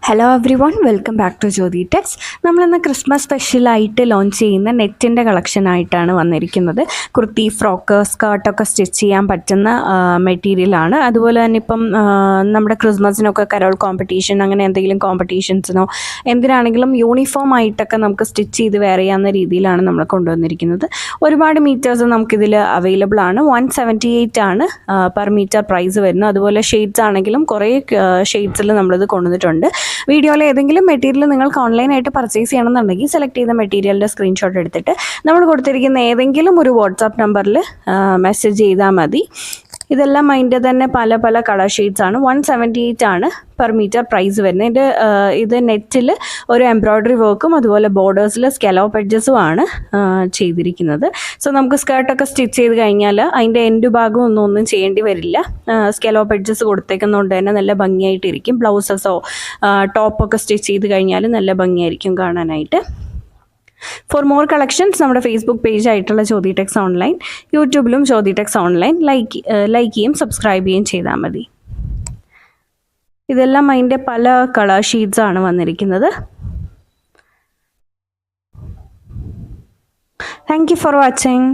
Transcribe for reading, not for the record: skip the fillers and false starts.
Hello everyone, welcome back to Jyothi techs. നമ്മളിന്ന് Christmas സ്പെഷ്യലായിട്ട് launch ചെയ്യുന്ന നെറ്റിൻ്റെ കളക്ഷനായിട്ടാണ് വന്നിരിക്കുന്നത്. കുർത്തി, ഫ്രോക്ക്, സ്കേർട്ടൊക്കെ സ്റ്റിച്ച് ചെയ്യാൻ പറ്റുന്ന മെറ്റീരിയലാണ്. അതുപോലെ തന്നെ ഇപ്പം നമ്മുടെ ക്രിസ്മസിനൊക്കെ കരോൾ കോമ്പറ്റീഷൻ, അങ്ങനെ എന്തെങ്കിലും കോമ്പറ്റീഷൻസിനോ എന്തിനാണെങ്കിലും യൂണിഫോം ആയിട്ടൊക്കെ നമുക്ക് സ്റ്റിച്ച് ചെയ്ത് വെയർ ചെയ്യാവുന്ന രീതിയിലാണ് നമ്മൾ കൊണ്ടുവന്നിരിക്കുന്നത്. ഒരുപാട് മീറ്റേഴ്സ് നമുക്കിതിൽ അവൈലബിൾ ആണ്. 178 ആണ് പെർ മീറ്റർ പ്രൈസ് വരുന്നത്. അതുപോലെ ഷെയ്ഡ്സ് ആണെങ്കിലും കുറേ ഷെയ്ഡ്സിൽ നമ്മളിത് കൊണ്ടുവന്നിട്ടുണ്ട്. വീഡിയോയിൽ ഏതെങ്കിലും മെറ്റീരിയൽ നിങ്ങൾക്ക് ഓൺലൈനായിട്ട് പർച്ചേസ് ചെയ്യണമെന്നുണ്ടെങ്കിൽ സെലക്ട് ചെയ്ത മെറ്റീരിയലിൻ്റെ സ്ക്രീൻഷോട്ട് എടുത്തിട്ട് നമ്മൾ കൊടുത്തിരിക്കുന്ന ഏതെങ്കിലും ഒരു വാട്സാപ്പ് നമ്പറിൽ മെസ്സേജ് ചെയ്താൽ മതി. ഇതെല്ലാം അതിൻ്റെ തന്നെ പല പല കളർ ഷെയ്ഡ്സ് ആണ്. 178 ആണ് പെർ മീറ്റർ പ്രൈസ് വരുന്നത്. ഇത് നെറ്റിൽ ഒരു എംബ്രോയ്ഡറി വർക്കും അതുപോലെ ബോർഡേഴ്സിൽ സ്കെലോപ്പ് എഡ്ജസും ആണ് ചെയ്തിരിക്കുന്നത്. സോ നമുക്ക് സ്കേർട്ടൊക്കെ സ്റ്റിച്ച് ചെയ്ത് കഴിഞ്ഞാൽ അതിൻ്റെ എൻഡ് ഭാഗം ഒന്നും ചെയ്യേണ്ടി വരില്ല. സ്കെലോപ്പ് എഡ്ജസ് കൊടുത്തേക്കുന്നതുകൊണ്ട് തന്നെ നല്ല ഭംഗിയായിട്ടിരിക്കും. ബ്ലൗസസോ ടോപ്പൊക്കെ സ്റ്റിച്ച് ചെയ്ത് കഴിഞ്ഞാൽ നല്ല ഭംഗിയായിരിക്കും കാണാനായിട്ട്. ഫോർ മോർ കളക്ഷൻസ് നമ്മുടെ ഫേസ്ബുക്ക് പേജ് ആയിട്ടുള്ള ജ്യോതി ടെക്സ് ഓൺലൈൻ, യൂട്യൂബിലും ജ്യോതി ടെക്സ് ഓൺലൈൻ ലൈക്ക് ചെയ്യും സബ്സ്ക്രൈബ് ചെയ്യുകയും ചെയ്താൽ മതി. ഇതെല്ലാം അതിൻ്റെ പല കളർ ഷീറ്റ്സ് ആണ് വന്നിരിക്കുന്നത്. Thank you for watching.